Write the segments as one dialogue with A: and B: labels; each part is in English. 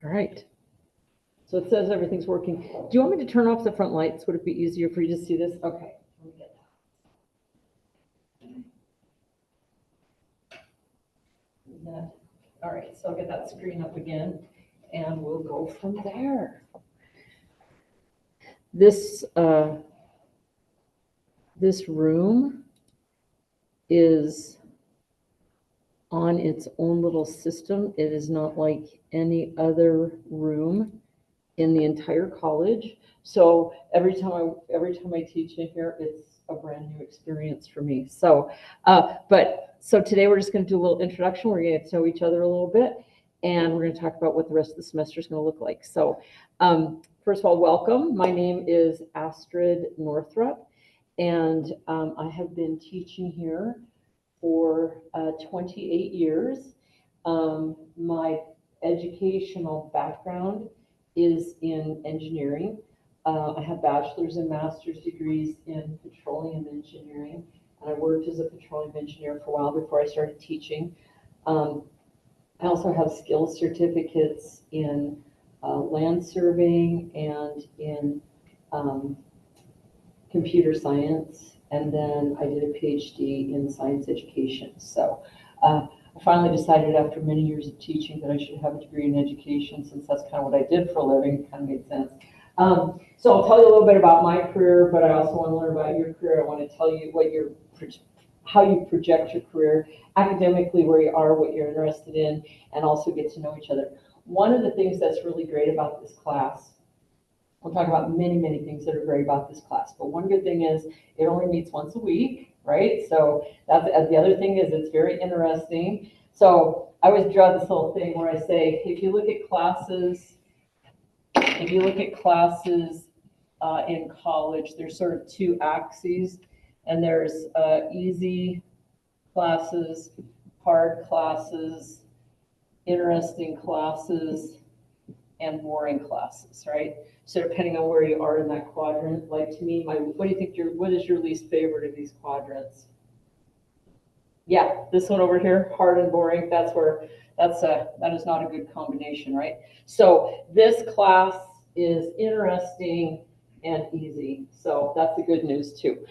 A: All right. So it says everything's working. Do you want me to turn off the front lights? Would it be easier for you to see this? Okay. Let me get that. All right, so I'll get that screen up again and we'll go from there. This this room is on its own little system. It is not like any other room in the entire college. So every time I teach in here, it's a brand new experience for me. So, so today we're just going to do a little introduction. We're going to get to know each other a little bit, and we're going to talk about what the rest of the semester is going to look like. So, first of all, welcome. My name is Astrid Northrup, and I have been teaching here for 28 years. My educational background is in engineering. I have bachelor's and master's degrees in petroleum engineering, and I worked as a petroleum engineer for a while before I started teaching. I also have skills certificates in land surveying and in computer science, and then I did a PhD in science education. So I finally decided after many years of teaching that I should have a degree in education, since that's kind of what I did for a living. It kind of made sense. So I'll tell you a little bit about my career, but I also want to learn about your career. I want to tell you how you project your career academically, where you are, what you're interested in, and also get to know each other. One of the things that's really great about this class, we'll talk about many, many things that are great about this class, but one good thing is it only meets once a week, right? So that's the other thing is it's very interesting. So I always draw this little thing where I say, if you look at classes in college, there's sort of two axes, and there's easy classes, hard classes, interesting classes, and boring classes, right? So depending on where you are in that quadrant, like to me, what do you think what is your least favorite of these quadrants? Yeah, this one over here, hard and boring. That is not a good combination, right? So this class is interesting and easy. So that's the good news too.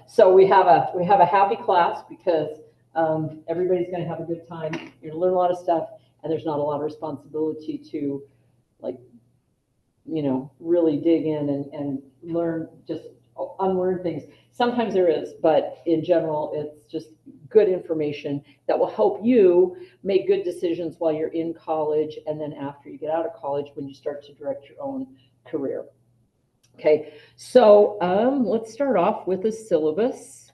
A: So we have a happy class because everybody's going to have a good time. You're going to learn a lot of stuff, and there's not a lot of responsibility to, like, really dig in and learn, just unlearn things. Sometimes there is, but in general, it's just good information that will help you make good decisions while you're in college, and then after you get out of college, when you start to direct your own career. Okay, so let's start off with a syllabus.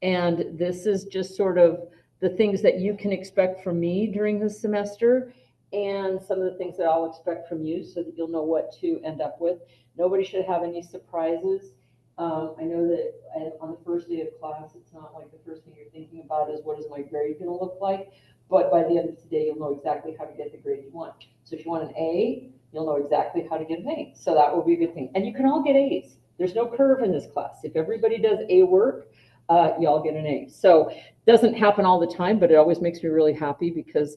A: And this is just sort of the things that you can expect from me during the semester, and some of the things that I'll expect from you, so that you'll know what to end up with. Nobody should have any surprises. I know that on the first day of class, it's not like the first thing you're thinking about is what is my grade going to look like, but by the end of today, you'll know exactly how to get the grade you want. So if you want an A, you'll know exactly how to get an A. So that will be a good thing. And you can all get A's. There's no curve in this class. If everybody does A work, you all get an A. So it doesn't happen all the time, but it always makes me really happy, because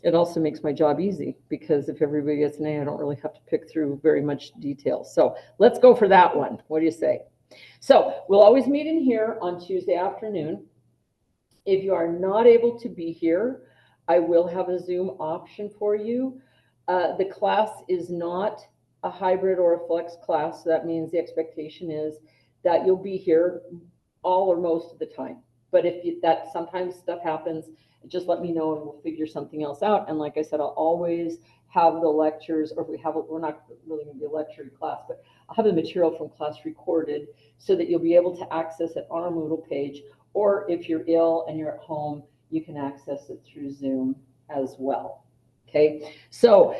A: it also makes my job easy, because if everybody gets an A, I don't really have to pick through very much detail. So let's go for that one. What do you say? So we'll always meet in here on Tuesday afternoon. If you are not able to be here, I will have a Zoom option for you. The class is not a hybrid or a flex class. So that means the expectation is that you'll be here all or most of the time. But that sometimes stuff happens, just let me know and we'll figure something else out. And like I said, I'll always have the lectures, or if we're not really going to be a lecture class, but I'll have the material from class recorded so that you'll be able to access it on our Moodle page, or if you're ill and you're at home, you can access it through Zoom as well. Okay, so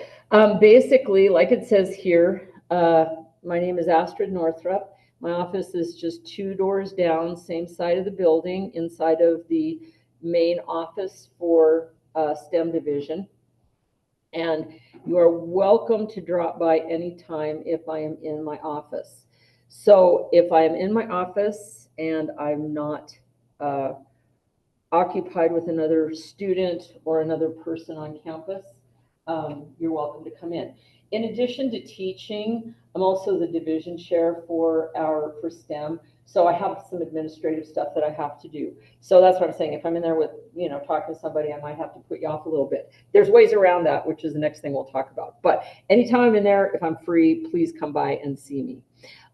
A: basically, like it says here, my name is Astrid Northrup. My office is just 2 doors down, same side of the building, inside of the main office for STEM division. And you are welcome to drop by anytime if I am in my office. So if I am in my office and I'm not occupied with another student or another person on campus, you're welcome to come in. In addition to teaching, I'm also the division chair for STEM. So I have some administrative stuff that I have to do. So that's what I'm saying. If I'm in there with, talking to somebody, I might have to put you off a little bit. There's ways around that, which is the next thing we'll talk about. But anytime I'm in there, if I'm free, please come by and see me.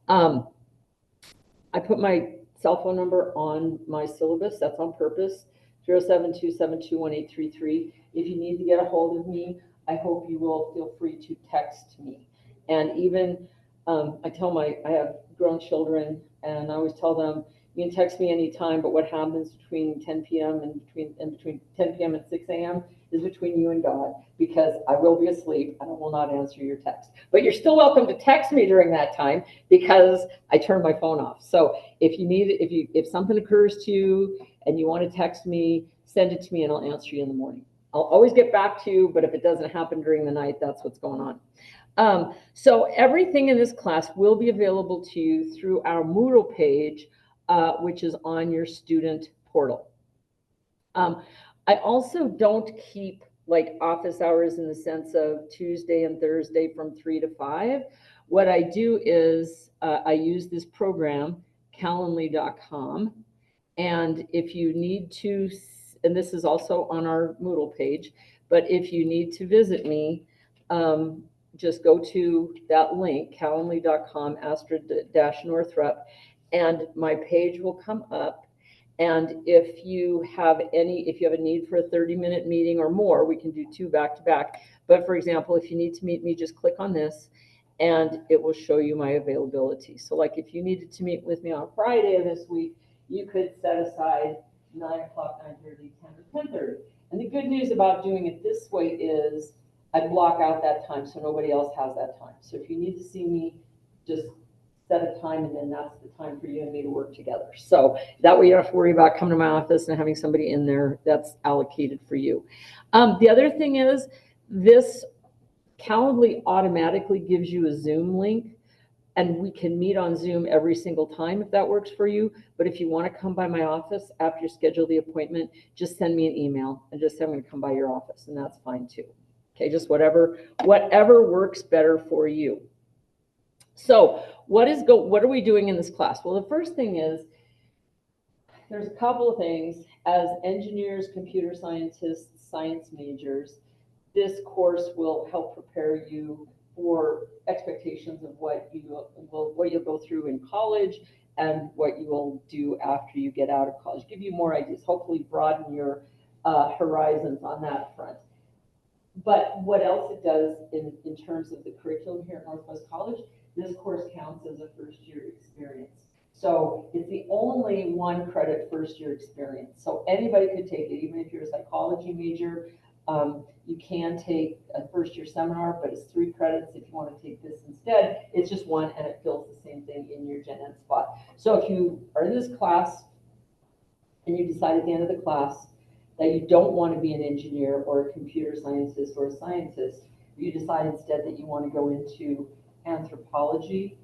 A: I put my cell phone number on my syllabus. That's on purpose, 072721833. If you need to get a hold of me, I hope you will feel free to text me. And even, I have grown children, and I always tell them, you can text me anytime, but what happens between 10 p.m. and between 10 p.m. and 6 a.m. is between you and God, because I will be asleep and I will not answer your text. But you're still welcome to text me during that time, because I turn my phone off. So if something occurs to you and you want to text me, send it to me and I'll answer you in the morning. I'll always get back to you, but if it doesn't happen during the night, that's what's going on. So everything in this class will be available to you through our Moodle page, which is on your student portal. I also don't keep like office hours in the sense of Tuesday and Thursday from 3 to 5. What I do is I use this program, Calendly.com, and if you need to, and this is also on our Moodle page, but if you need to visit me, just go to that link, Calendly.com, Astrid-Northrup, and my page will come up. And if you have a need for a 30-minute meeting or more, we can do 2 back-to-back. But for example, if you need to meet me, just click on this and it will show you my availability. So like if you needed to meet with me on Friday of this week, you could set aside 9 o'clock, 9:30, 10 or 10:30. And the good news about doing it this way is I block out that time so nobody else has that time. So if you need to see me, just set a time, and then that's the time for you and me to work together. So that way you don't have to worry about coming to my office and having somebody in there. That's allocated for you. The other thing is, this Calendly automatically gives you a Zoom link, and we can meet on Zoom every single time if that works for you. But if you want to come by my office after you schedule the appointment, just send me an email and just say I'm going to come by your office, and that's fine too. Okay, just whatever works better for you. So what are we doing in this class? Well, the first thing is, there's a couple of things. As engineers, computer scientists, science majors, this course will help prepare you for expectations of what you'll go through in college and what you will do after you get out of college. Give you more ideas, hopefully broaden your horizons on that front. But what else it does in terms of the curriculum here at Northwest College, this course counts as a first-year experience. So it's the only 1 credit first-year experience. So anybody could take it, even if you're a psychology major. You can take a first-year seminar, but it's 3 credits. If you want to take this instead, it's just 1, and it fills the same thing in your Gen Ed spot. So if you are in this class and you decide at the end of the class that you don't want to be an engineer or a computer scientist or a scientist, you decide instead that you want to go into anthropology,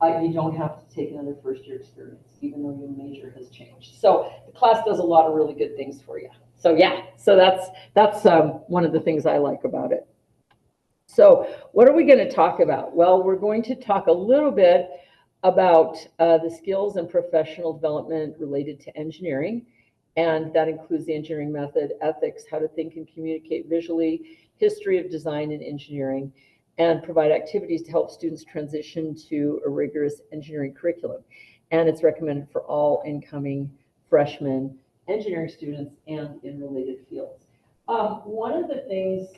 A: you don't have to take another first-year experience, even though your major has changed. So the class does a lot of really good things for you. So yeah, so that's one of the things I like about it. So what are we going to talk about? Well, we're going to talk a little bit about the skills and professional development related to engineering. And that includes the engineering method, ethics, how to think and communicate visually, history of design and engineering, and provide activities to help students transition to a rigorous engineering curriculum. And it's recommended for all incoming freshmen engineering students and in related fields. One of the things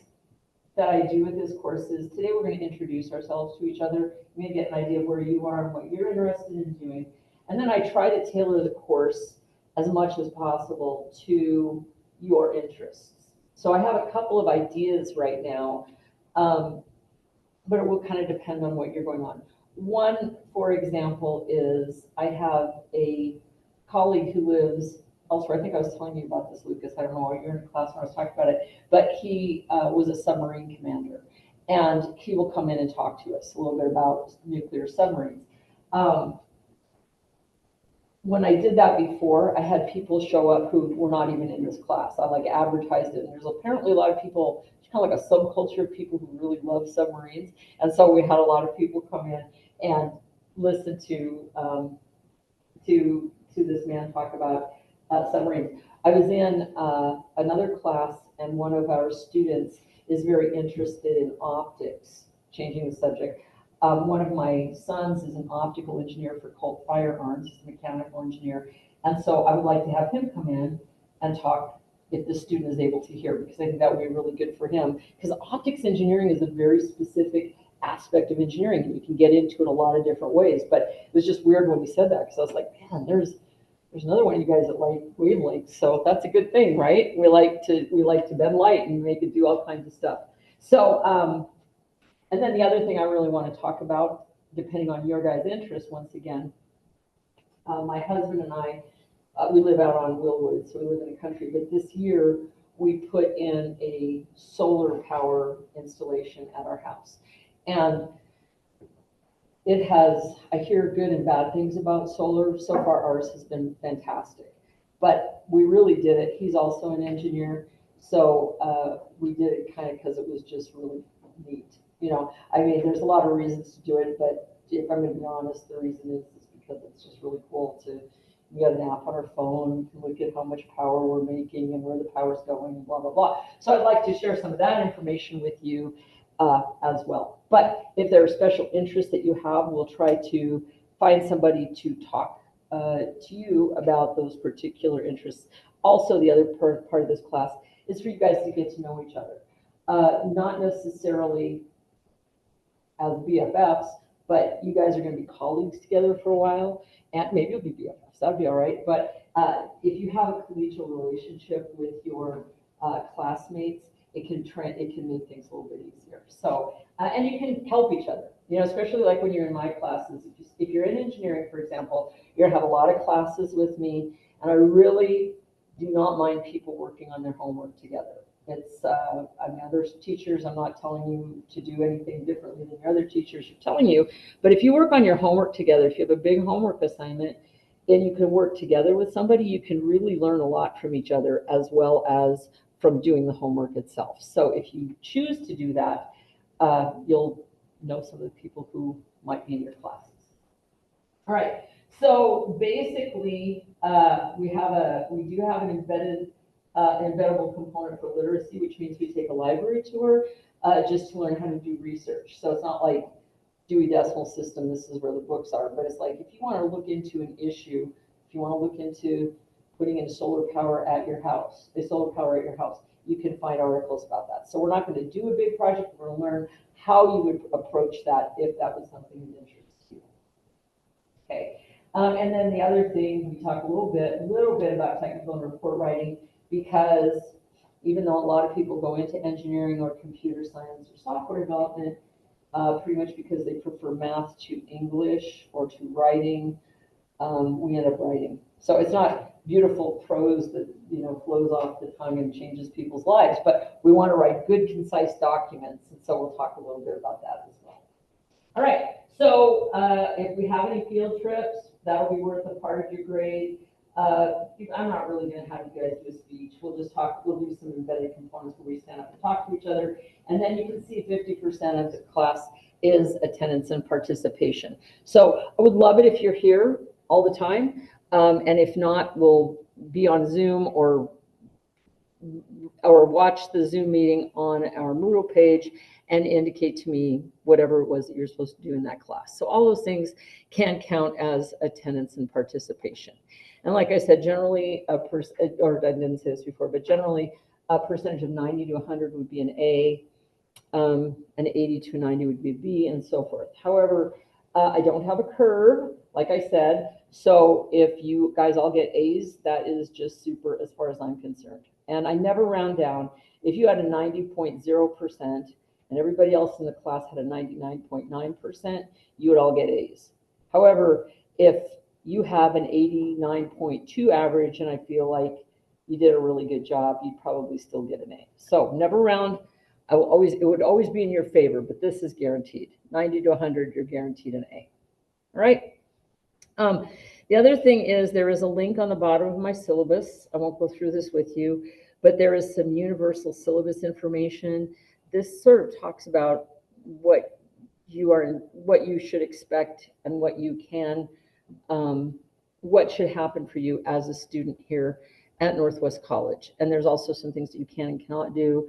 A: that I do with this course is today we're going to introduce ourselves to each other, maybe get an idea of where you are and what you're interested in doing. And then I try to tailor the course as much as possible to your interests. So I have a couple of ideas right now, but it will kind of depend on what you're going on. One, for example, is I have a colleague who lives elsewhere. I think I was telling you about this, Lucas. I don't know, you're in a class when I was talking about it, but he was a submarine commander, and he will come in and talk to us a little bit about nuclear submarines. when I did that before, I had people show up who were not even in this class. I like advertised it, and there's apparently a lot of people, it's kind of like a subculture of people who really love submarines. And so we had a lot of people come in and listen to this man talk about submarines. I was in another class, and one of our students is very interested in optics, changing the subject. One of my sons is an optical engineer for Colt Firearms, he's a mechanical engineer. And so I would like to have him come in and talk if the student is able to hear, because I think that would be really good for him. Because optics engineering is a very specific aspect of engineering, and you can get into it a lot of different ways. But it was just weird when he said that, because I was like, man, there's another one of you guys that like wavelengths, so that's a good thing, right? We like to bend light and make it do all kinds of stuff. So, and then the other thing I really want to talk about, depending on your guys' interest, once again, my husband and I, we live out on Willwood, so we live in the country, but this year we put in a solar power installation at our house. And it has, I hear good and bad things about solar. So far ours has been fantastic, but we really did it. He's also an engineer. So we did it kind of because it was just really neat. You know, I mean, there's a lot of reasons to do it, but if I'm going to be honest, the reason is because it's just really cool to, we got an app on our phone, we can look at how much power we're making and where the power's going and blah, blah, blah. So I'd like to share some of that information with you as well. But if there are special interests that you have, we'll try to find somebody to talk to you about those particular interests. Also, the other part of this class is for you guys to get to know each other. Not necessarily as BFFs, but you guys are going to be colleagues together for a while, and maybe you'll be BFFs, that'd be all right. But if you have a collegial relationship with your classmates, it can make things a little bit easier. So, and you can help each other, you know, especially like when you're in my classes. If you're in engineering, for example, you're gonna have a lot of classes with me, and I really do not mind people working on their homework together. It's, I mean, other teachers, I'm not telling you to do anything differently than your other teachers are telling you, but if you work on your homework together, if you have a big homework assignment, and you can work together with somebody, you can really learn a lot from each other as well as from doing the homework itself. So if you choose to do that, you'll know some of the people who might be in your classes. All right, so basically, we do have an embeddable component for literacy, which means we take a library tour just to learn how to do research. So it's not like Dewey Decimal System, this is where the books are, but it's like if you want to look into an issue, if you want to look into putting in solar power at your house, you can find articles about that. So we're not going to do a big project, we're going to learn how you would approach that if that was something that interests you. Okay, and then the other thing, we talk a little bit about technical and report writing, because even though a lot of people go into engineering or computer science or software development, pretty much because they prefer math to English or to writing, we end up writing. So it's not beautiful prose that, you know, flows off the tongue and changes people's lives, but we want to write good, concise documents, and so we'll talk a little bit about that as well. All right, so if we have any field trips, that'll be worth a part of your grade. I'm not really going to have you guys do a speech. We'll just talk, we'll do some embedded components where we stand up and talk to each other, and then you can see 50% of the class is attendance and participation. So I would love it if you're here all the time, and if not, we'll be on Zoom or watch the Zoom meeting on our Moodle page and indicate to me whatever it was that you're supposed to do in that class. So all those things can count as attendance and participation. And like I said, generally or I didn't say this before, but generally a percentage of 90 to 100 would be an A, an 80 to 90 would be a B, and so forth. However, I don't have a curve, like I said, so if you guys all get A's, that is just super as far as I'm concerned. And I never round down. If you had a 90.0% and everybody else in the class had a 99.9%, you would all get A's. However, if you have an 89.2 average and I feel like you did a really good job, you'd probably still get an A. So never round. It would always be in your favor, but this is guaranteed. 90 to 100, you're guaranteed an A. All right. The other thing is there is a link on the bottom of my syllabus. I won't go through this with you, but there is some universal syllabus information. This sort of talks about what what you should expect and what you can, what should happen for you as a student here at Northwest College. And there's also some things that you can and cannot do.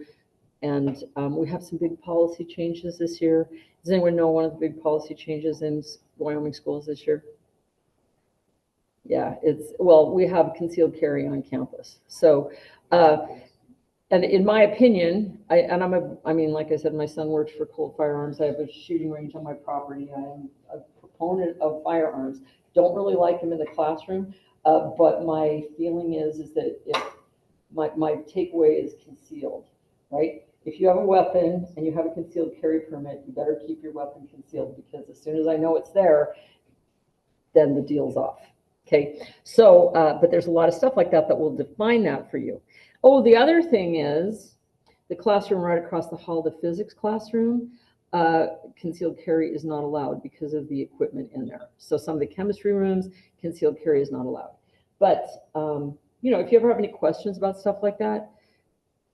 A: And we have some big policy changes this year. Does anyone know one of the big policy changes in Wyoming schools this year? Yeah, well, we have concealed carry on campus. So, and in my opinion, I mean, like I said, my son works for Colt Firearms. I have a shooting range on my property. I am a proponent of firearms. Don't really like them in the classroom, but my feeling is that if my takeaway is concealed, right? If you have a weapon and you have a concealed carry permit, you better keep your weapon concealed, because as soon as I know it's there, then the deal's off. Okay, so, but there's a lot of stuff like that that will define that for you. Oh, the other thing is the classroom right across the hall, the physics classroom, concealed carry is not allowed because of the equipment in there. So some of the chemistry rooms, concealed carry is not allowed. But, you know, if you ever have any questions about stuff like that,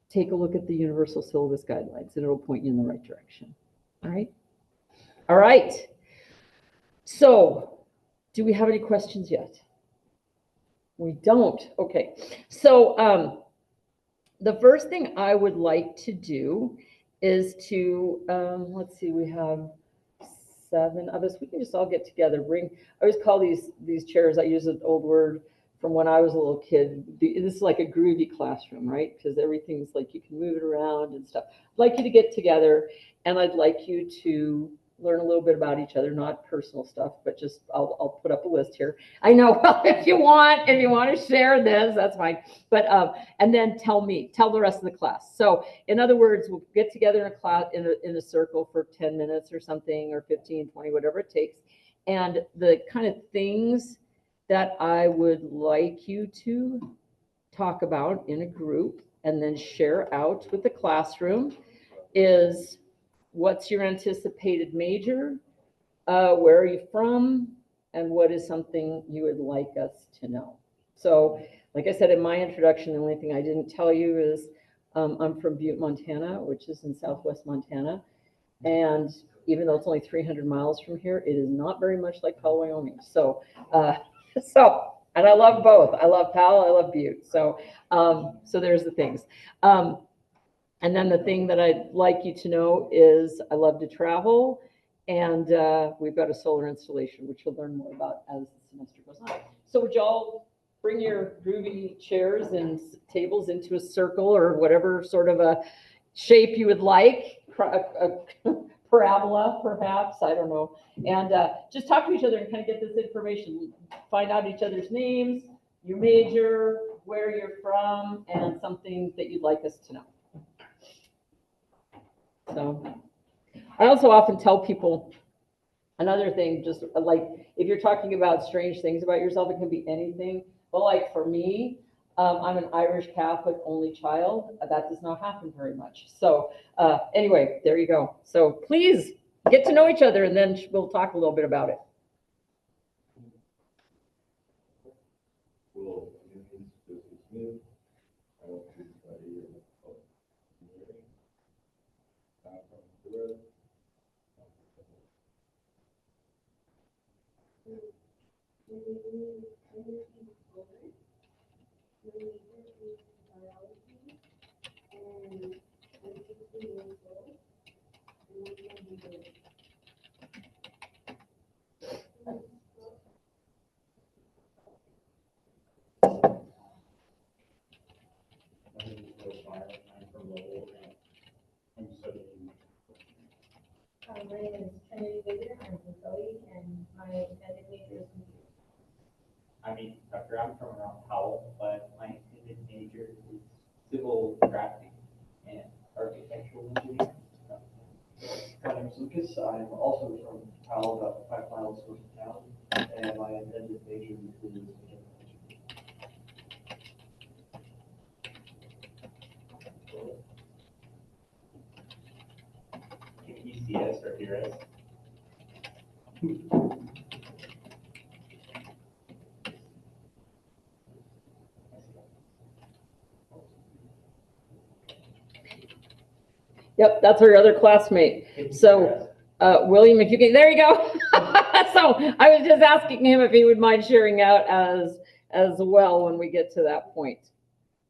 A: take a look at the Universal Syllabus Guidelines and it'll point you in the right direction. All right? All right. So, do we have any questions yet? We don't. Okay. So, the first thing I would like to do is to, let's see, we have 7 of us. We can just all get together. I always call these chairs, I use an old word from when I was a little kid. This is like a groovy classroom, right? Because everything's like you can move it around and stuff. I'd like you to get together, and I'd like you to learn a little bit about each other, not personal stuff, but just I'll put up a list here. I know, well, if you want to share this, that's fine. But and then tell the rest of the class. So in other words, we'll get together in a class in a circle for 10 minutes or something, or 15, 20, whatever it takes. And the kind of things that I would like you to talk about in a group and then share out with the classroom is, what's your anticipated major? Where are you from? And what is something you would like us to know? So, like I said in my introduction, the only thing I didn't tell you is I'm from Butte, Montana, which is in southwest Montana. And even though it's only 300 miles from here, it is not very much like Powell, Wyoming. So, and I love both. I love Powell, I love Butte. So, so there's the things. And then the thing that I'd like you to know is I love to travel, and we've got a solar installation, which you'll learn more about as the semester goes on. So would y'all bring your groovy chairs and tables into a circle, or whatever sort of a shape you would like, a parabola perhaps, I don't know, and just talk to each other and kind of get this information, find out each other's names, your major, where you're from, and something that you'd like us to know. So I also often tell people another thing, just like if you're talking about strange things about yourself, it can be anything. But like for me, I'm an Irish Catholic only child. That does not happen very much. So anyway, there you go. So please get to know each other, and then we'll talk a little bit about it.
B: Cool.
C: My name is Trinity Bigger. I'm from Philly, and my intended major is computer.
D: I'm Ethan Tucker. I'm from around Powell, but my intended major is civil drafting and architectural engineering.
E: My name is Lucas. I'm also from Powell, about 5 miles north of town, and my intended major is mechanical
D: ECS or ERS.
A: Yep, that's her other classmate. So, William, if you can, there you go. So I was just asking him if he would mind sharing out as well when we get to that point.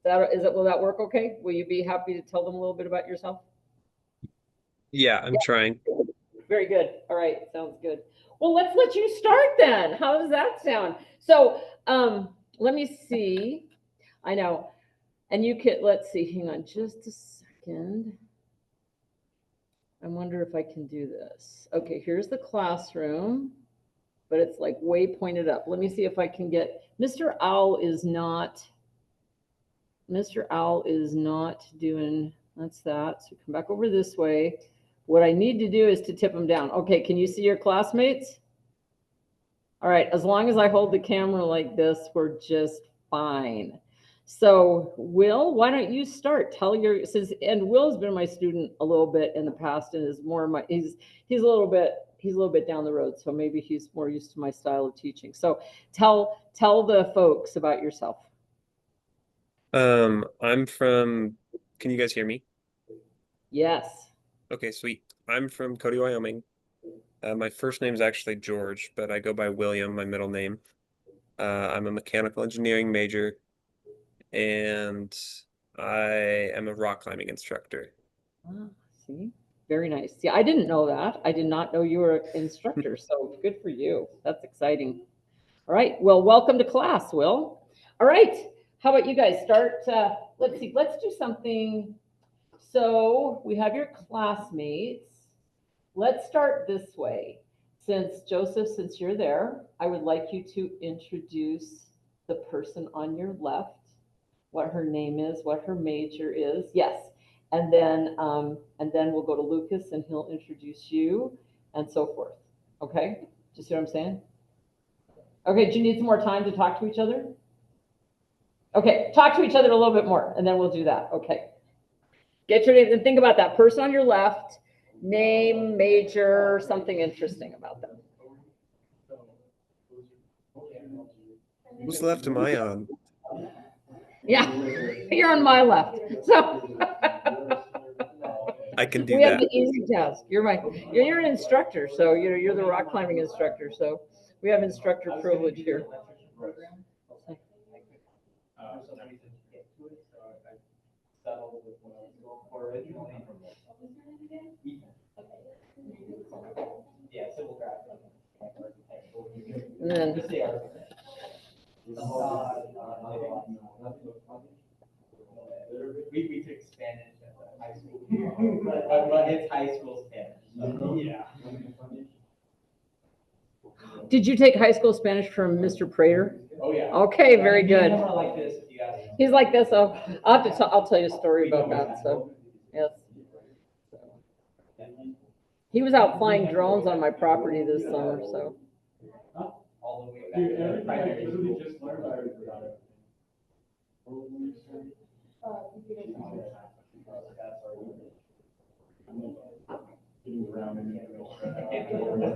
A: Will that work okay? Will you be happy to tell them a little bit about yourself?
B: Yeah, I'm trying.
A: Very good. All right, sounds good. Well, let's let you start then. How does that sound? So, let me see. I know. And you could, let's see, hang on just a second. I wonder if I can do this. Okay, here's the classroom, but it's like way pointed up. Let me see if I can get, Mr. Owl is not doing, that's that. So come back over this way. What I need to do is to tip them down. Okay, can you see your classmates? All right, as long as I hold the camera like this, we're just fine. So Will, why don't you start? And Will's been my student a little bit in the past and is more my, he's a little bit down the road. So maybe he's more used to my style of teaching. So tell the folks about yourself.
B: I'm from, can you guys hear me?
A: Yes.
B: Okay, sweet. I'm from Cody, Wyoming. My first name is actually George, but I go by William, my middle name. I'm a mechanical engineering major, and I am a rock climbing instructor.
A: Ah, see, very nice. Yeah, I didn't know that. I did not know you were an instructor, so good for you. That's exciting. All right, well, welcome to class, Will. All right, how about you guys start? Let's see, let's do something. So we have your classmates. Let's start this way. Joseph, since you're there, I would like you to introduce the person on your left, what her name is, what her major is. Yes. And then we'll go to Lucas and he'll introduce you and so forth. Okay? Do you see what I'm saying? Okay, do you need some more time to talk to each other? Okay, talk to each other a little bit more and then we'll do that. Okay. Get your name and think about that person on your left, name, major, something interesting about them.
B: Whose left am I on?
A: Yeah, you're on my left. So
B: I can do
A: we have
B: that.
A: the easy task. You're an instructor, so you're the rock climbing instructor. So we have instructor privilege here.
D: Yeah, civil craft.
A: And then
D: We took Spanish at the high school, but it's high school Spanish, so, yeah.
A: did you take high school Spanish from Mr. Prater?
D: Oh, yeah.
A: Okay, very good.
D: He's like this, if you guys.
A: He's like this. So I'll tell you a story about that. So yes. He was out flying drones on my property this summer, so.
D: All the way back to the primary school. Just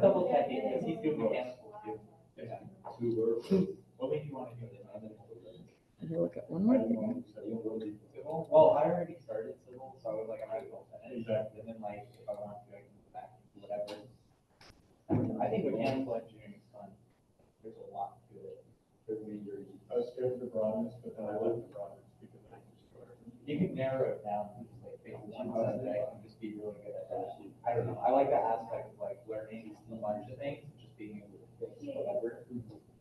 D: double checking, because he's doing mechanical too. What made you want to do this?
A: Here, look at one more thing.
D: Civil? Well, I already started civil, so I was like, I might as well finish. And then like, if I want to, I can go back to whatever. I think mechanical engineering is fun. There's a lot to it.
F: I was scared of the broadness, but then I liked the broadness because I could just go.
D: You can narrow it down to just like pick one subject and just be really good at that. I don't know, I like that aspect of like learning a bunch of things, and just being able to fix whatever.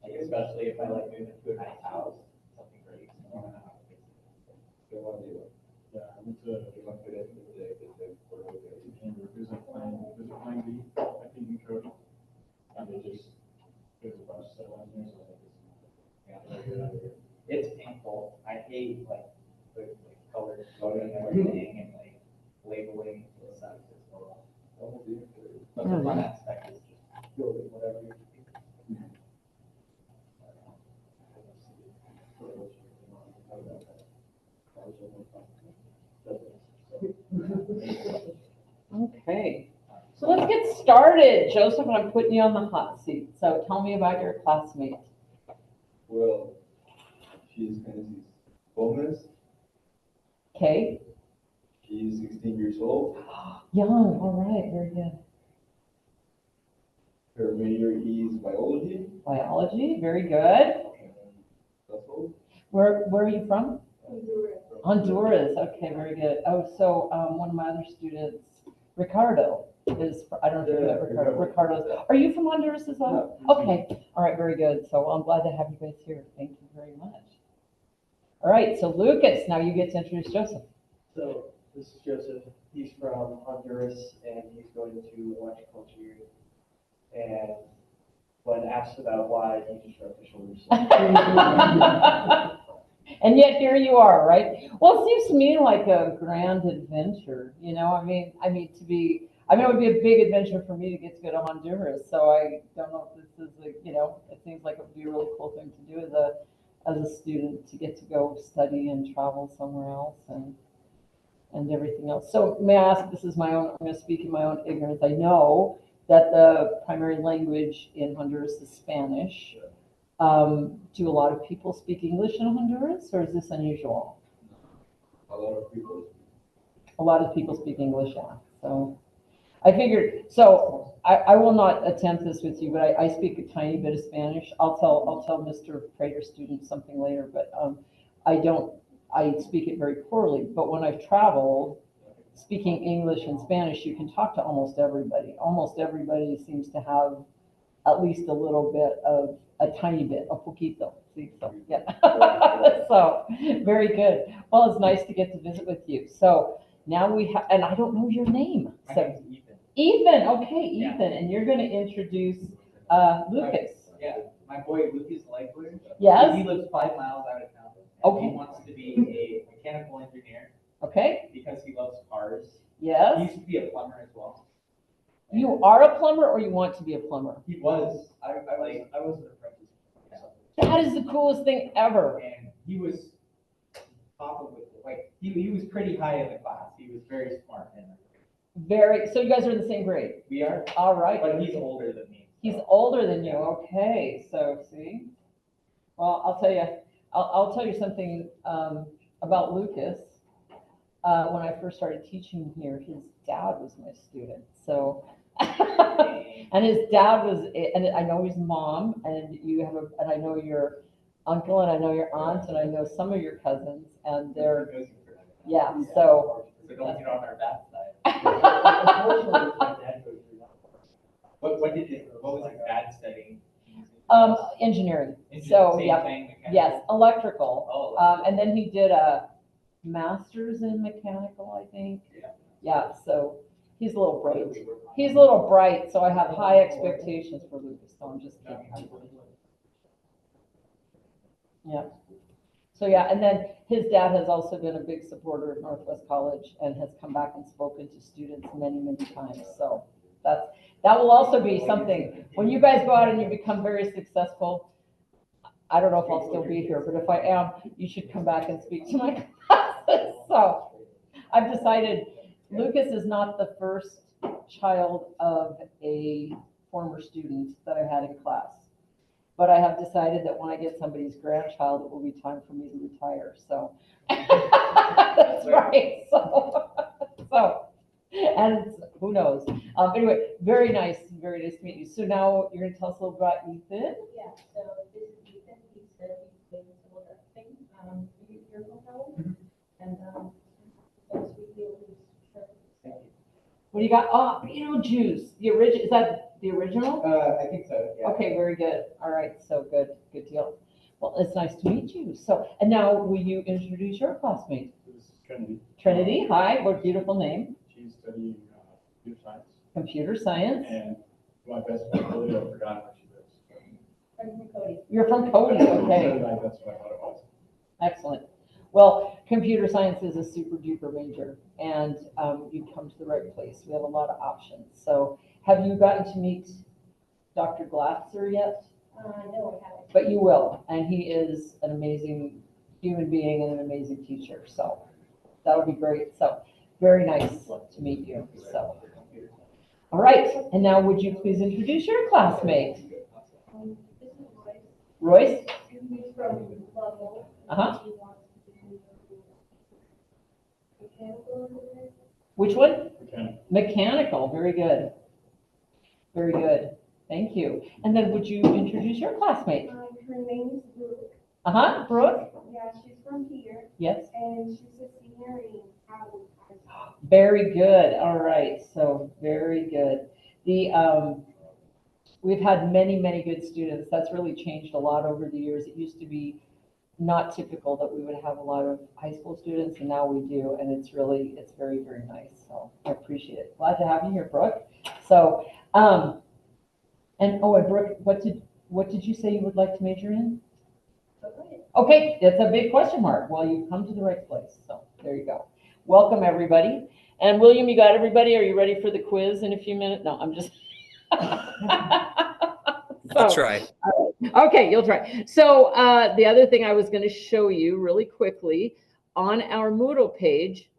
D: Like especially if I like move into a nice house, something great. I don't know how to fix it.
F: Yeah, I went to, and there's a plan B, I think in Cody. And they just, there's a bunch of civil engineers.
D: It's painful. I hate like the color coding and everything and like labeling. It sucks. But the fun aspect is just building whatever you do.
A: Okay. So let's get started. Joseph, I'm putting you on the hot seat. So tell me about your classmate.
G: Well, she's Genesis Gomez.
A: Okay.
G: She's 16 years old.
A: Young, all right, very good.
G: Her major is biology.
A: Biology, very good.
G: And that's all.
A: Where are you from?
C: Honduras.
A: Honduras, okay, very good. Oh, so, one of my other students, Ricardo, is, I don't know if you know
G: Yeah,
A: Ricardo,
G: Ricardo.
A: Ricardo's, are you from Honduras as well?
G: Yeah.
A: Okay, all right, very good. So I'm glad to have you guys here. Thank you very much. All right, so Lucas, now you get to introduce Joseph.
E: So this is Joseph. He's from Honduras and he's going to electrical engineering. And when asked about why, he just shrugged his shoulders.
A: And yet here you are, right? Well, it seems to me like a grand adventure, you know, I mean, it would be a big adventure for me to get to go to Honduras. So I don't know if this is it seems like it would be a really cool thing to do as a student, to get to go study and travel somewhere else and everything else. So may I ask, I'm going to speak in my own ignorance. I know that the primary language in Honduras is Spanish. Do a lot of people speak English in Honduras, or is this unusual?
G: A lot of people.
A: A lot of people speak English, yeah. So I figured, so I will not attempt this with you, but I speak a tiny bit of Spanish. I'll tell Mr. Prater student something later, but I speak it very poorly. But when I've traveled, speaking English and Spanish, you can talk to almost everybody. Almost everybody seems to have at least a little bit of, a tiny bit, a poquito. See, so, yeah. So, very good. Well, it's nice to get to visit with you. So now we have, and I don't know your name.
D: My
A: So
D: name's Ethan.
A: Ethan, okay,
D: Yeah.
A: Ethan, and you're going to introduce Lucas.
D: Yeah, my boy Lucas Lightwood.
A: Yes?
D: He lives 5 miles out of town. And
A: Okay.
D: He wants to be a mechanical engineer
A: Okay,
D: because he loves cars. He
A: yes.
D: used to be a plumber as well.
A: You are a plumber or you want to be a plumber?
D: He was,
E: I was an apprentice.
A: That is the coolest thing ever.
D: and he was top of it. Like, he was pretty high in the class. He was very smart. And
A: So you guys are in the same grade?
D: we are,
A: All right.
D: but he's older than me.
A: He's
D: so.
A: older than you, okay, so see? Well, I'll tell you something about Lucas. When I first started teaching here, his dad was my student, so. And his dad was, and I know his mom, and and I know your uncle, and I know your aunt, and I know some of your cousins, and they're, yeah, so.
D: So don't get on our bad side.
E: Unfortunately, my dad goes through that.
D: What was his dad studying?
A: Engineering,
D: Engineering,
A: so,
D: same
A: yeah,
D: thing, mechanical?
A: yes, electrical.
D: Oh,
A: And then he did a master's in mechanical, I think.
D: Yeah.
A: Yeah, so he's a little bright. He's a little bright, so I have high expectations for Lucas, so I'm just kidding. Yeah. So, yeah, and then his dad has also been a big supporter of Northwest College and has come back and spoken to students many, many times. So that will also be something, when you guys go out and you become very successful, I don't know if I'll still be here, but if I am, you should come back and speak to my classes. So I've decided Lucas is not the first child of a former student that I had in class. But I have decided that when I get somebody's grandchild, it will be time for me to retire, so. That's right, so, and who knows? Anyway, very nice to meet you. So now you're gonna tell us a little about Ethan?
C: Yeah, so this is Ethan, he's doing civil drafting, you're from Howard, and, so we deal with sure.
A: What do you got? Oh, Beetlejuice, is that the original?
D: I think so, yeah.
A: Okay, very good. All right, so good deal. Well, it's nice to meet you. So, and now will you introduce your classmate?
F: This is Trinity.
A: Trinity, hi, what a beautiful name.
F: She's studying computer science.
A: Computer science.
F: And to my best ability, I've forgotten where she lives.
C: I'm from Cody.
A: You're from Cody, okay.
F: So that's what I thought it was.
A: Excellent. Well, computer science is a super duper major, and you've come to the right place. We have a lot of options. So have you gotten to meet Dr. Glatzer yet?
C: No, I haven't.
A: But you will, and he is an amazing human being and an amazing teacher. So that'll be great. So very nice to meet you. So, all right. And now would you please introduce your classmate?
C: This is Royce.
A: Royce?
C: He's from Lovell.
A: Uh-huh.
C: He wants to do
A: Which one?
F: Mechanical.
A: Mechanical, very good. Very good, thank you. And then would you introduce your classmate?
C: Her name is Brooke.
A: Uh-huh, Brooke?
C: Yeah, she's from here,
A: Yes,
C: and she's a senior in Howard High School.
A: very good, all right, so very good. We've had many, many good students. That's really changed a lot over the years. It used to be not typical that we would have a lot of high school students, and now we do, and it's very, very nice. So I appreciate it. Glad to have you here, Brooke. So, and Brooke, what did you say you would like to major in? Okay, it's a big question mark. Well, you've come to the right place. So there you go. Welcome, everybody. And William, you got everybody? Are you ready for the quiz in a few minutes? No, I'm just.
B: I'll try.
A: Okay, you'll try. So the other thing I was going to show you really quickly on our Moodle page,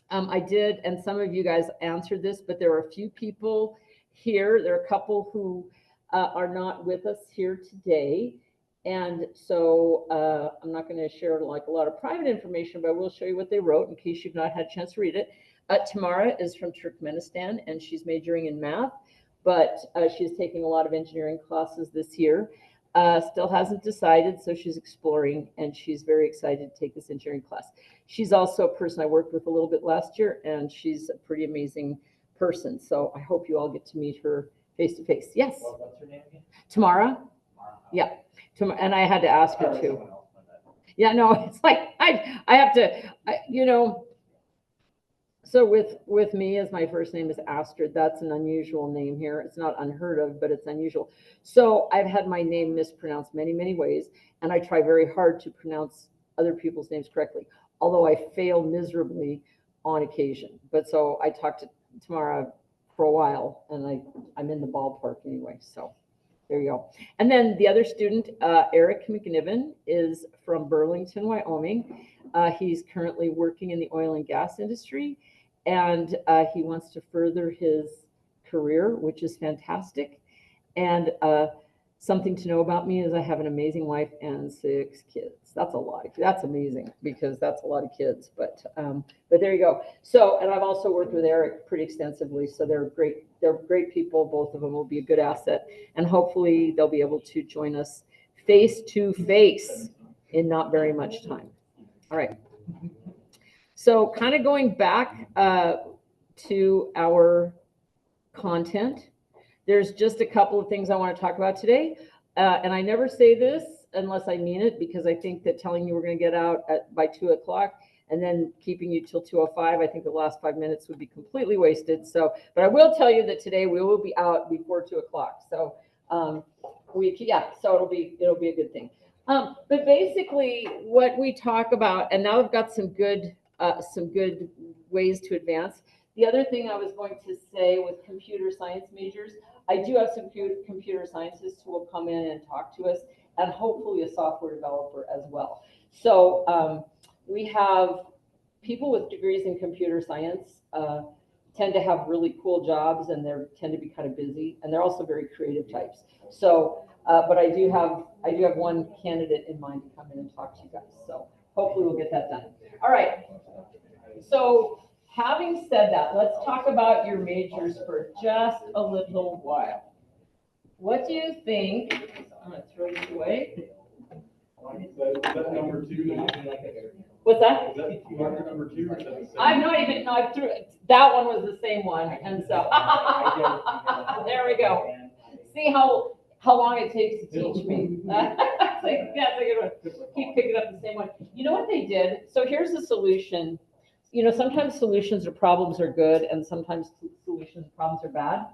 A: I did, and some of you guys answered this, but there are a few people here. There are a couple who are not with us here today. And so I'm not going to share like a lot of private information, but I will show you what they wrote in case you've not had a chance to read it. Tamara is from Turkmenistan, and she's majoring in math, but she's taking a lot of engineering classes this year. Still hasn't decided, so she's exploring, and she's very excited to take this engineering class. She's also a person I worked with a little bit last year, and she's a pretty amazing person. So I hope you all get to meet her face to face. Yes,
D: What's her name again?
A: Tamara? Yeah. And I had to ask her too. Yeah, no, it's like I have to, you know. So with me, as my first name is Astrid, that's an unusual name here. It's not unheard of, but it's unusual. So I've had my name mispronounced many, many ways, and I try very hard to pronounce other people's names correctly, although I fail miserably on occasion. But so I talked to Tamara for a while, and I'm in the ballpark anyway, so. There you go. And then the other student, Eric McNiven, is from Burlington, Wyoming. He's currently working in the oil and gas industry, and he wants to further his career, which is fantastic. And something to know about me is I have an amazing wife and 6 kids. That's a lot. That's amazing because that's a lot of kids. But there you go. So, and I've also worked with Eric pretty extensively. So they're great. They're great people. Both of them will be a good asset, and hopefully they'll be able to join us face to face in not very much time. All right. So, kind of going back to our content. There's just a couple of things I want to talk about today. And I never say this unless I mean it, because I think that telling you we're going to get out by 2 o'clock and then keeping you till 2:05, I think the last 5 minutes would be completely wasted. So, but I will tell you that today we will be out before 2 o'clock. So so it'll be a good thing. But basically what we talk about, and now I've got some good ways to advance. The other thing I was going to say with computer science majors, I do have some computer scientists who will come in and talk to us, and hopefully a software developer as well. So we have people with degrees in computer science tend to have really cool jobs, and they tend to be kind of busy, and they're also very creative types. So, but I do have one candidate in mind to come in and talk to you guys. So hopefully we'll get that done. All right. So having said that, let's talk about your majors for just a little while. What do you think? I'm going to throw this away.
F: Is that number 2?
A: What's that?
F: Is that marker number 2? Or is that the same?
A: I'm not even, no, I threw it. That one was the same one. And so, there we go. See how long it takes to teach me. That's a good one. Keep picking up the same one. You know what they did? So here's the solution. You know, sometimes solutions or problems are good, and sometimes solutions and problems are bad.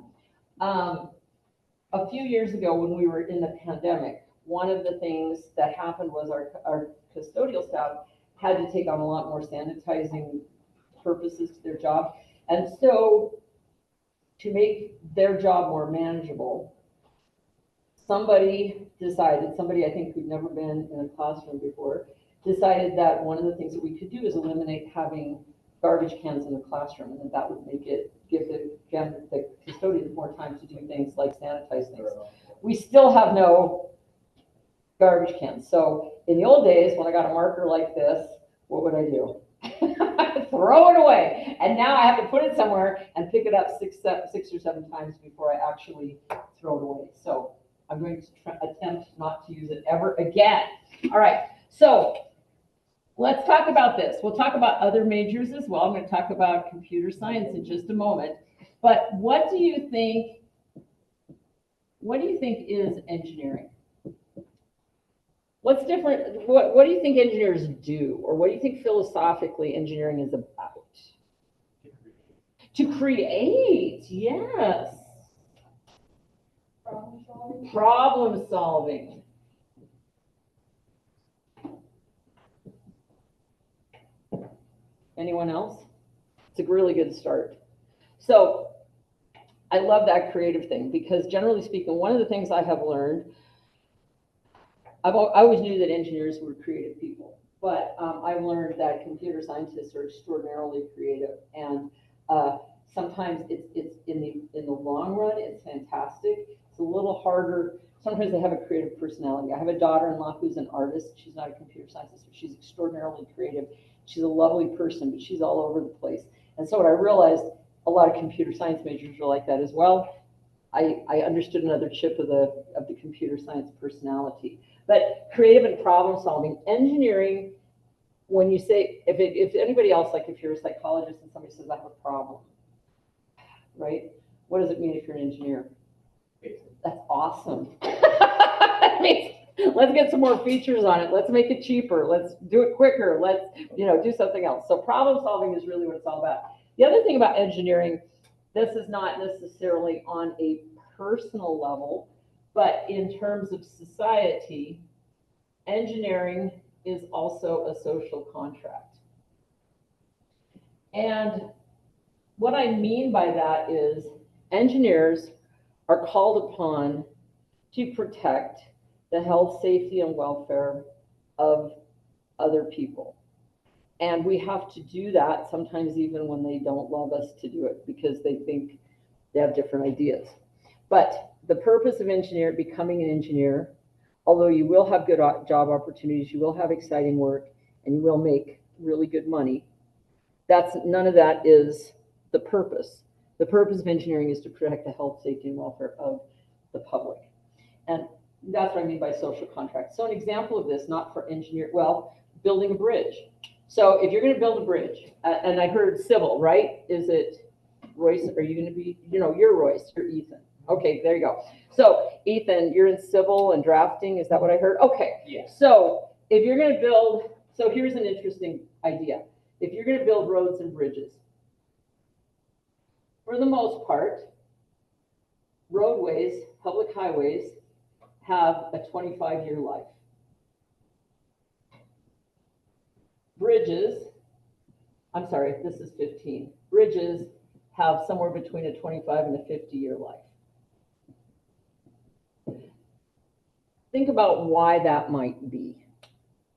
A: A few years ago when we were in the pandemic, one of the things that happened was our custodial staff had to take on a lot more sanitizing purposes to their job. And so to make their job more manageable, somebody I think who'd never been in a classroom before, decided that one of the things that we could do is eliminate having garbage cans in the classroom, and that would give the custodians more time to do things like sanitize things. We still have no garbage cans. So in the old days, when I got a marker like this, what would I do? throw it away. And now I have to put it somewhere and pick it up six or seven times before I actually throw it away. So I'm going to attempt not to use it ever again. All right, so let's talk about this. We'll talk about other majors as well. I'm going to talk about computer science in just a moment. But what do you think is engineering? What's different? What do you think engineers do? Or what do you think philosophically engineering is about? To create, yes.
C: Problem solving.
A: Problem solving. Anyone else? It's a really good start. So I love that creative thing because generally speaking, one of the things I have learned, I always knew that engineers were creative people, but I've learned that computer scientists are extraordinarily creative, and sometimes it's in the long run, it's fantastic. It's a little harder. Sometimes they have a creative personality. I have a daughter-in-law who's an artist. She's not a computer scientist, but she's extraordinarily creative. She's a lovely person, but she's all over the place. And so what I realized, a lot of computer science majors are like that as well. I understood another chip of the computer science personality. But creative and problem solving, engineering, when you say, if anybody else, like if you're a psychologist and somebody says, I have a problem, right? What does it mean if you're an engineer? That's awesome. That means, let's get some more features on it. Let's make it cheaper. Let's do it quicker. Let's, do something else. So problem solving is really what it's all about. The other thing about engineering, this is not necessarily on a personal level, but in terms of society, engineering is also a social contract. And what I mean by that is engineers are called upon to protect the health, safety, and welfare of other people. And we have to do that sometimes even when they don't love us to do it because they think they have different ideas. But the purpose of becoming an engineer, although you will have good job opportunities, you will have exciting work, and you will make really good money, none of that is the purpose. The purpose of engineering is to protect the health, safety, and welfare of the public. And that's what I mean by social contract. So an example of this, not for building a bridge. So if you're going to build a bridge, and I heard civil, right? Is it Royce? Are you going to be, you're Royce, you're Ethan. Okay, there you go. So Ethan, you're in civil and drafting. Is that what I heard? Okay.
D: Yeah.
A: So if you're going to build, so here's an interesting idea. If you're going to build roads and bridges, for the most part, roadways, public highways, have a 25-year life. Bridges, I'm sorry, this is 15. Bridges have somewhere between a 25 and a 50-year life. Think about why that might be.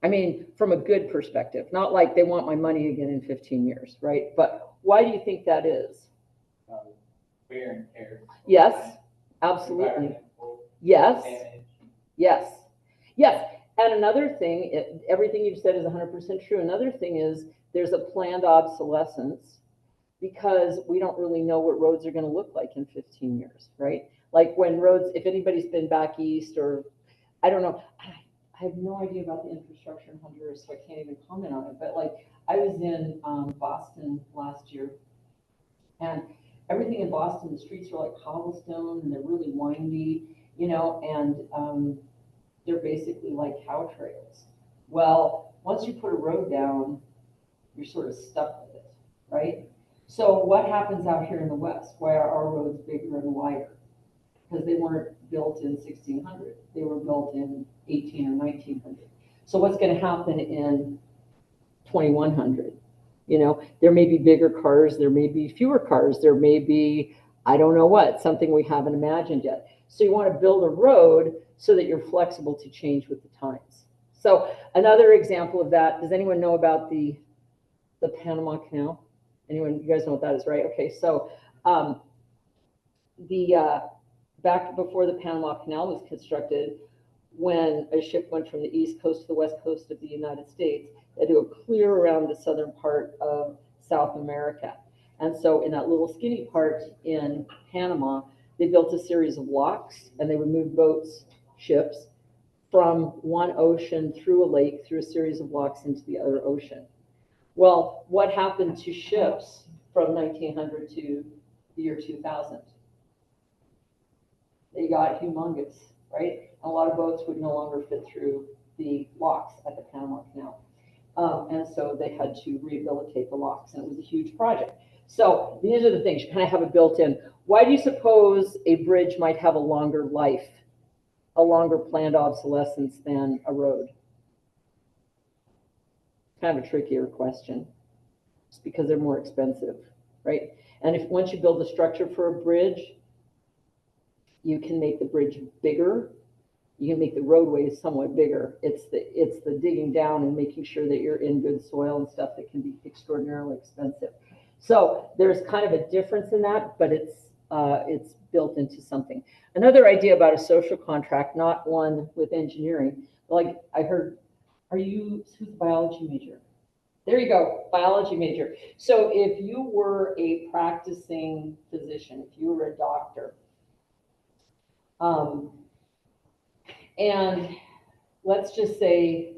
A: I mean, from a good perspective, not like they want my money again in 15 years, right? But why do you think that is?
D: Wear and tear.
A: Yes, absolutely.
D: Environmental
A: Yes,
D: damage.
A: yes, yes. And another thing, everything you've said is 100% true. Another thing is there's a planned obsolescence because we don't really know what roads are going to look like in 15 years, right? Like when roads, if anybody's been back east or, I don't know, I have no idea about the infrastructure in Honduras, so I can't even comment on it. But like I was in Boston last year, and everything in Boston, the streets are like cobblestone and they're really windy, and they're basically like cow trails. Well, once you put a road down, you're sort of stuck with it, right? So what happens out here in the West? Why are our roads bigger and wider? Because they weren't built in 1600. They were built in 18 or 1900. So what's going to happen in 2100? There may be bigger cars, there may be fewer cars, there may be, I don't know what, something we haven't imagined yet. So you want to build a road so that you're flexible to change with the times. So another example of that, does anyone know about the Panama Canal? Anyone, you guys know what that is, right? Okay, so back before the Panama Canal was constructed, when a ship went from the east coast to the west coast of the United States, they had to go clear around the southern part of South America. And so in that little skinny part in Panama, they built a series of locks, and they would move boats, ships, from one ocean through a lake, through a series of locks into the other ocean. Well, what happened to ships from 1900 to the year 2000? They got humongous, right? A lot of boats would no longer fit through the locks at the Panama Canal. And so they had to rehabilitate the locks, and it was a huge project. So these are the things, you kind of have it built in. Why do you suppose a bridge might have a longer life, a longer planned obsolescence than a road? Kind of a trickier question. It's because they're more expensive, right? And if once you build the structure for a bridge, you can make the bridge bigger. You can make the roadways somewhat bigger. It's the digging down and making sure that you're in good soil and stuff that can be extraordinarily expensive. So there's kind of a difference in that, but it's built into something. Another idea about a social contract, not one with engineering, like I heard, who's a biology major? There you go, biology major. So if you were a practicing physician, if you were a doctor, and let's just say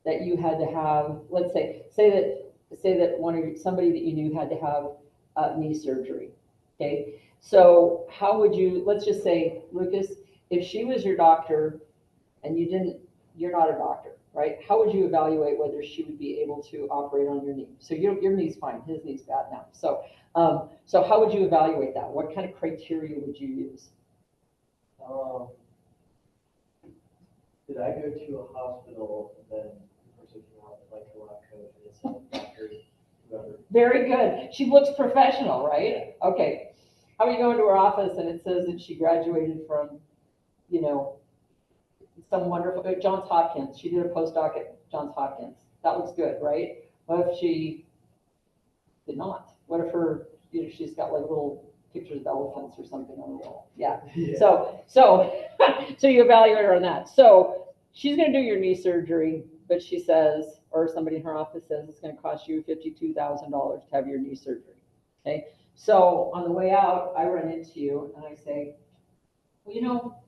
A: that you had to have, let's say that somebody that you knew had to have knee surgery, okay? So how would you, let's just say, Lucas, if she was your doctor and you're not a doctor, right? How would you evaluate whether she would be able to operate on your knee? So your knee's fine, his knee's bad now. So how would you evaluate that? What kind of criteria would you use?
E: Did I go to a hospital and then the person came out with like a lab coat and it said doctor, whoever?
A: Very good. She looks professional, right? Okay. How about you go into her office and it says that she graduated from, some wonderful, Johns Hopkins. She did a postdoc at Johns Hopkins. That looks good, right? What if she did not? What if she's got like little pictures of elephants or something on the wall? Yeah. So you evaluate her on that. So she's going to do your knee surgery, but she says, or somebody in her office says, it's going to cost you $52,000 to have your knee surgery. Okay. So on the way out, I run into you and I say, well,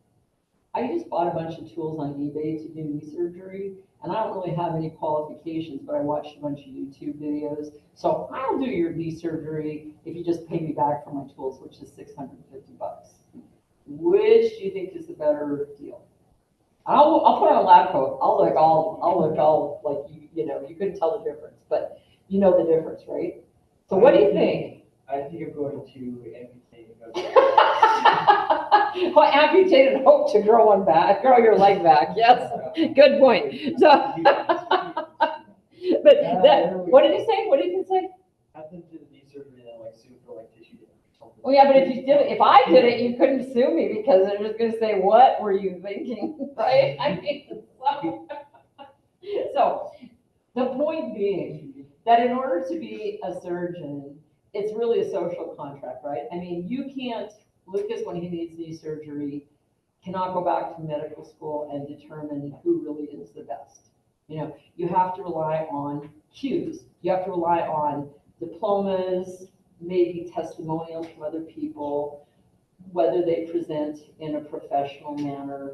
A: I just bought a bunch of tools on eBay to do knee surgery, and I don't really have any qualifications, but I watched a bunch of YouTube videos. So I'll do your knee surgery if you just pay me back for my tools, which is $650. Which do you think is the better deal? I'll put on a lab coat. I'll look all like you couldn't tell the difference, but you know the difference, right? So what do you think?
E: I think I'm going to amputate.
A: Well, amputate and hope to grow your leg back. Yes, good point. So, what did he say? What did he say?
E: Have them do the knee surgery and then like sue for like tissue damage or something.
A: Well, yeah, but if I did it, you couldn't sue me because they're just going to say, "What were you thinking?" Right? I mean, so the point being that in order to be a surgeon, it's really a social contract, right? I mean, you can't. Lucas, when he needs knee surgery, cannot go back to medical school and determine who really is the best. You have to rely on cues. You have to rely on diplomas, maybe testimonials from other people, whether they present in a professional manner,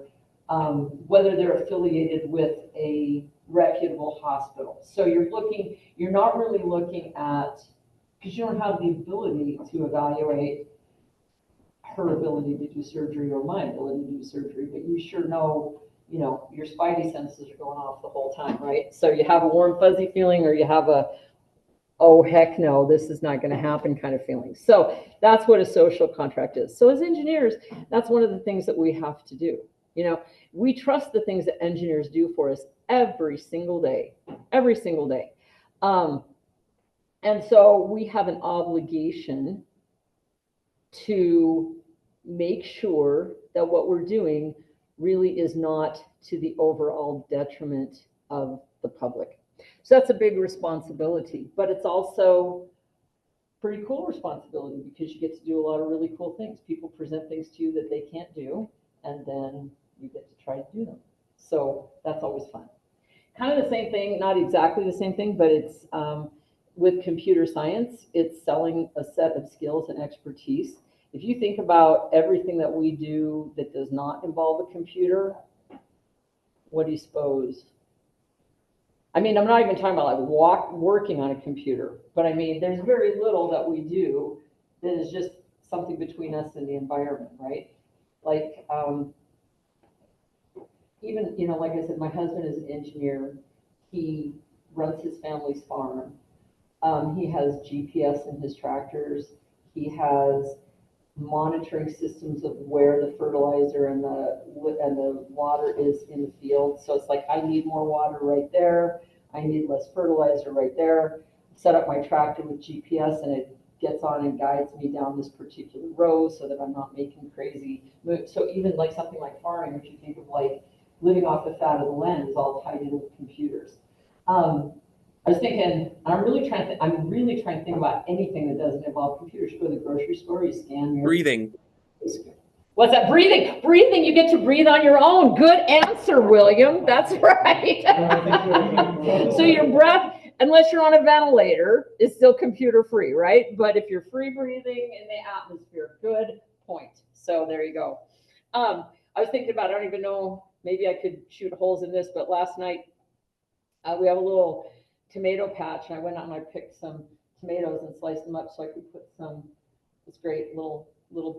A: whether they're affiliated with a reputable hospital. So you're not really looking at, because you don't have the ability to evaluate her ability to do surgery or my ability to do surgery, but you sure know, your spidey senses are going off the whole time, right? So you have a warm, fuzzy feeling, or you have a, oh, heck no, this is not going to happen kind of feeling. So that's what a social contract is. So as engineers, that's one of the things that we have to do. We trust the things that engineers do for us every single day. And so we have an obligation to make sure that what we're doing really is not to the overall detriment of the public. So that's a big responsibility, but it's also pretty cool responsibility because you get to do a lot of really cool things. People present things to you that they can't do, and then you get to try to do them. So that's always fun. Kind of the same thing, not exactly the same thing, but it's with computer science, it's selling a set of skills and expertise. If you think about everything that we do that does not involve a computer, what do you suppose? I mean, I'm not even talking about like working on a computer, but I mean, there's very little that we do that is just something between us and the environment, right? Like, even, you know, like I said, my husband is an engineer. He runs his family's farm. He has GPS in his tractors. He has monitoring systems of where the fertilizer and the water is in the field. So it's like, I need more water right there. I need less fertilizer right there. Set up my tractor with GPS and it gets on and guides me down this particular row so that I'm not making crazy moves. So even like something like farming, which you think of like living off the fat of the land, is all tied in with computers. I was thinking, I'm really trying to think about anything that doesn't involve computers. You go to the grocery store, you scan your
B: Breathing.
A: What's that? Breathing. Breathing. You get to breathe on your own. Good answer, William. That's right. So your breath, unless you're on a ventilator, is still computer free, right? But if you're free breathing in the atmosphere, good point. So there you go. I was thinking about, I don't even know, maybe I could shoot holes in this, but last night we have a little tomato patch and I went out and I picked some tomatoes and sliced them up so I could put some, this great little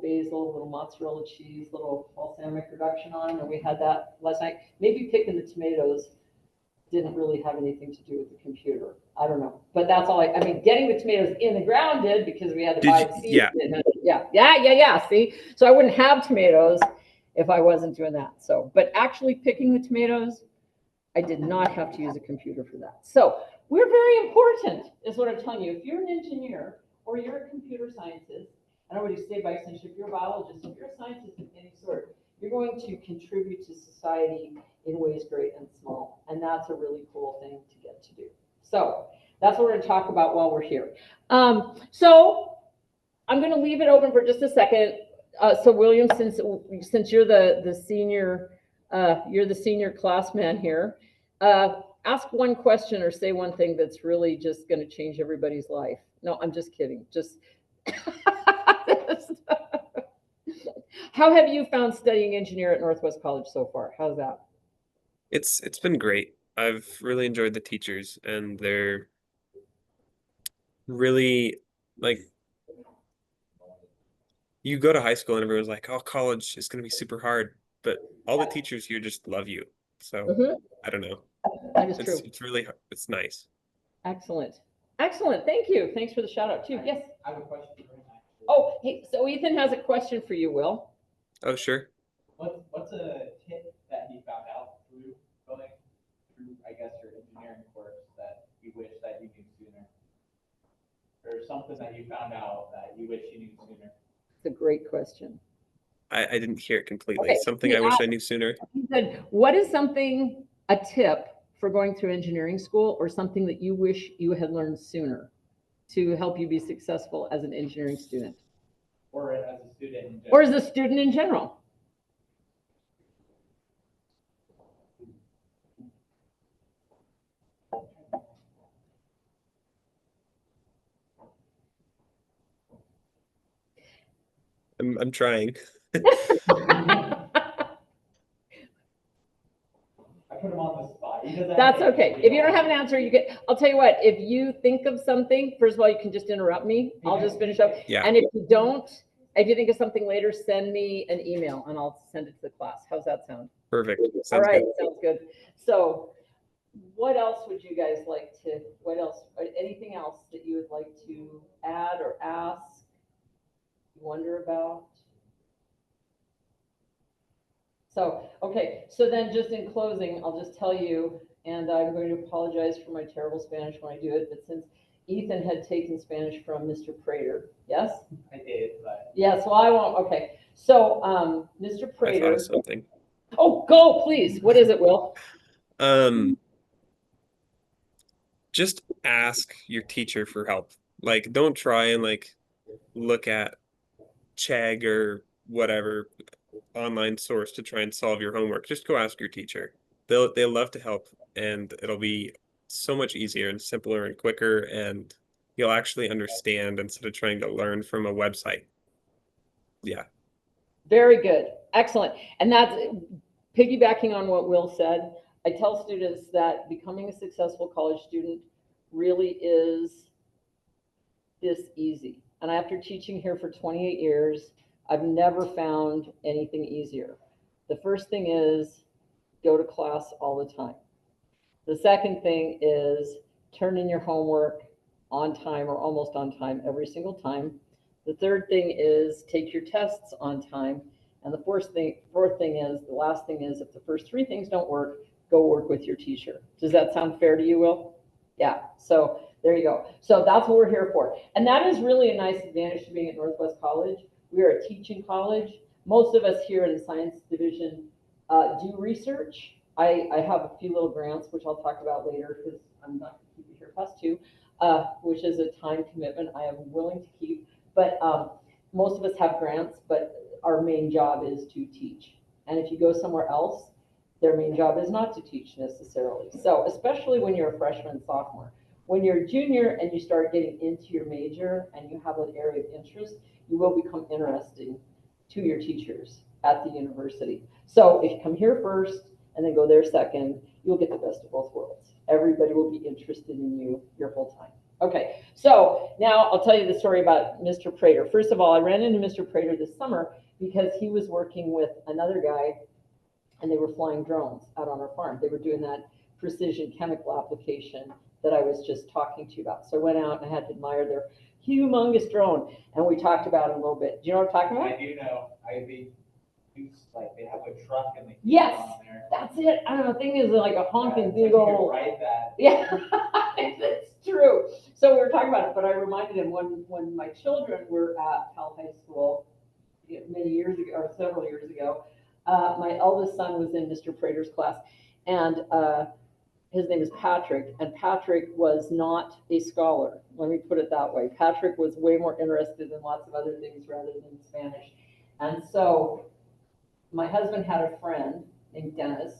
A: basil, little mozzarella cheese, little balsamic reduction on, and we had that last night. Maybe picking the tomatoes didn't really have anything to do with the computer. I don't know, but that's all I mean, getting the tomatoes in the ground did because we had to buy the seeds. Yeah. See, so I wouldn't have tomatoes if I wasn't doing that. So, but actually picking the tomatoes, I did not have to use a computer for that. So we're very important, is what I'm telling you. If you're an engineer or you're a computer scientist, and I would say by extension, if you're a biologist, if you're a scientist of any sort, you're going to contribute to society in ways great and small. And that's a really cool thing to get to do. So that's what we're going to talk about while we're here. So I'm going to leave it open for just a second. So William, since you're the senior, you're the senior class man here, ask one question or say one thing that's really just going to change everybody's life. No, I'm just kidding. Just how have you found studying engineer at Northwest College so far? How's that?
B: It's been great. I've really enjoyed the teachers and they're really like, you go to high school and everyone's like, oh, college is going to be super hard, but all the teachers here just love you. So I don't know.
A: That is true.
B: It's really, it's nice.
A: Excellent. Excellent. Thank you. Thanks for the shout out too. Yes.
D: I have a question for him, actually.
A: Oh, hey, so Ethan has a question for you, Will.
B: Oh, sure.
D: What's a tip that he found out through going through, I guess, your engineering course that you wish that you knew sooner? Or something that you found out that you wish you knew sooner?
A: It's a great question.
B: I didn't hear it completely.
A: Okay,
B: Something
A: he
B: I wish
A: asked-
B: I knew sooner.
A: He said, what is something, a tip for going through engineering school or something that you wish you had learned sooner to help you be successful as an engineering student?
D: Or as a student in general?
A: Or as a student in general?
B: I'm trying.
D: I put him on the spot. He doesn't
A: That's
D: have to
A: okay.
D: answer.
A: If you don't have an answer, you get, I'll tell you what, if you think of something, first of all, you can just interrupt me. I'll just finish up.
B: Yeah.
A: And if you don't, if you think of something later, send me an email and I'll send it to the class. How's that sound?
B: Perfect.
A: All
B: Sounds
A: right,
B: good.
A: sounds good. So what else would you guys like to, what else, anything else that you would like to add or ask, wonder about? So, okay, so then just in closing, I'll just tell you, and I'm going to apologize for my terrible Spanish when I do it, but since Ethan had taken Spanish from Mr. Prater, yes?
D: I did, but
A: Yes, well, I won't, okay. So, Mr.
B: I thought
A: Prater,
B: of something.
A: oh, go, please. What is it, Will?
B: Just ask your teacher for help. Like, don't try and like look at Chegg or whatever online source to try and solve your homework. Just go ask your teacher. They'll love to help, and it'll be so much easier and simpler and quicker, and you'll actually understand instead of trying to learn from a website. Yeah.
A: Very good. Excellent. And that's piggybacking on what Will said. I tell students that becoming a successful college student really is this easy. And after teaching here for 28 years, I've never found anything easier. The first thing is go to class all the time. The second thing is turn in your homework on time or almost on time every single time. The third thing is take your tests on time. And the fourth thing is, the last thing is, if the first three things don't work, go work with your teacher. Does that sound fair to you, Will? Yeah, so there you go. So that's what we're here for. And that is really a nice advantage to being at Northwest College. We are a teaching college. Most of us here in the science division do research. I have a few little grants, which I'll talk about later because I'm not going to keep you here past two, which is a time commitment I am willing to keep. But most of us have grants, but our main job is to teach. And if you go somewhere else, their main job is not to teach necessarily. So especially when you're a freshman and sophomore. When you're a junior and you start getting into your major and you have an area of interest, you will become interesting to your teachers at the university. So if you come here first and then go there second, you'll get the best of both worlds. Everybody will be interested in you your whole time. Okay, so now I'll tell you the story about Mr. Prater. First of all, I ran into Mr. Prater this summer because he was working with another guy and they were flying drones out on our farm. They were doing that precision chemical application that I was just talking to you about. So I went out and I had to admire their humongous drone and we talked about it a little bit. Do you know what I'm talking about?
D: I do know. Like they have a truck and they keep
A: Yes.
D: it on there.
A: That's it. I don't know, the thing is like a honking
D: Yeah,
A: big
D: it's like you
A: old.
D: could ride that.
A: Yeah, it's true. So we were talking about it, but I reminded him when my children were at Cal High School many years ago, or several years ago, my eldest son was in Mr. Prater's class, and his name is Patrick, and Patrick was not a scholar. Let me put it that way. Patrick was way more interested in lots of other things rather than Spanish. And so my husband had a friend named Dennis,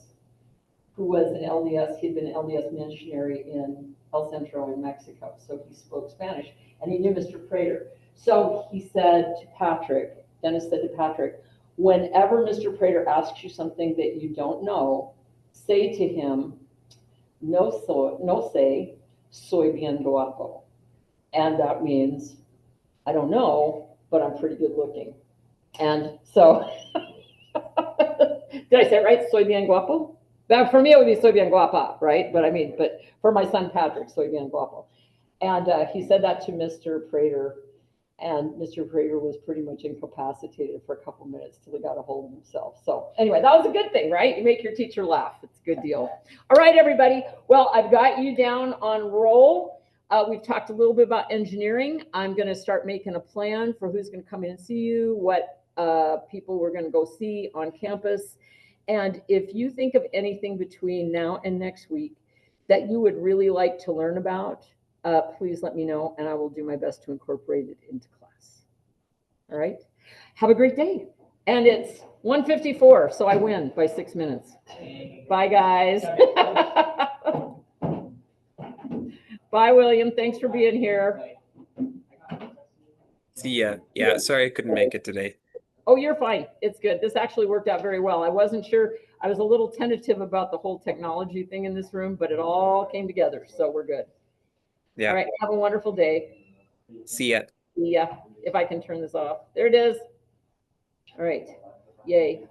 A: who was an LDS, he'd been an LDS missionary in El Centro in Mexico. So he spoke Spanish and he knew Mr. Prater. So he said to Patrick, Dennis said to Patrick, whenever Mr. Prater asks you something that you don't know, say to him, no sé, soy bien guapo. And that means, I don't know, but I'm pretty good looking. And so, did I say it right? Soy bien guapo? That, for me, it would be soy bien guapa, right? But I mean, but for my son Patrick, soy bien guapo. And he said that to Mr. Prater, and Mr. Prater was pretty much incapacitated for a couple minutes till he got a hold of himself. So anyway, that was a good thing, right? You make your teacher laugh. It's a good deal. All right, everybody. Well, I've got you down on roll. We've talked a little bit about engineering. I'm going to start making a plan for who's going to come in and see you, what people we're going to go see on campus. And if you think of anything between now and next week that you would really like to learn about, please let me know and I will do my best to incorporate it into class. All right. Have a great day. And it's 1:54, so I win by 6 minutes. Bye, guys. Bye, William. Thanks for being here.
B: See ya. Yeah, sorry I couldn't make it today.
A: Oh, you're fine. It's good. This actually worked out very well. I wasn't sure. I was a little tentative about the whole technology thing in this room, but it all came together. So we're good.
B: Yeah.
A: All right. Have a wonderful day.
B: See ya.
A: Yeah. If I can turn this off. There it is. All right. Yay.